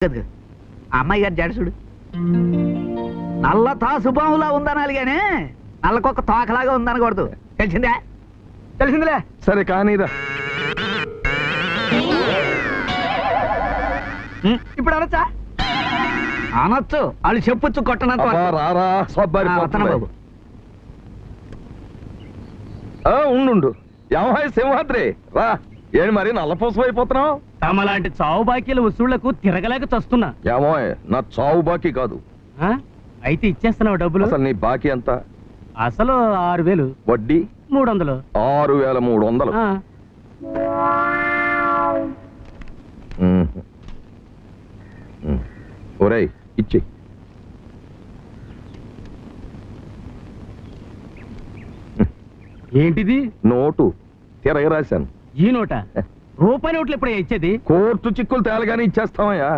అమ్మాయి గారు జడసుడు నల్ల తాసుబాములా ఉందనాలి గానీ నల్లకొక్క తోకలాగా ఉందనకూడదు. తెలిసిందే? తెలిసిందిలే. సరే కానీరా. ఇప్పుడు అనొచ్చా? అనొచ్చు. వాళ్ళు చెప్పొచ్చు కొట్టనంత. రారా బాబు. ఉండు ఏమాయి సింహాద్రి రా. ఏంటి మరి నల్లపోసం అయిపోతున్నావు? తమలాంటి చావు బాకీల వసూళ్లకు తిరగలేక చస్తున్నా. ఏమో నా చావు బాకీ కాదు. అయితే ఇచ్చేస్తున్నావు డబ్బులు. అసలు నీ బాకీ ఎంత? అసలు 6000, వడ్డీ 300. 6300. ఒరేయ్ ఇచ్చి. ఏంటిది? నోటు తిరగ రాశాను. ఈ నోట? రూపాయి నోట్లు ఎప్పుడైనా ఇచ్చేది? కోర్టు చిక్కులు తేలగానే ఇచ్చేస్తామయ్యా.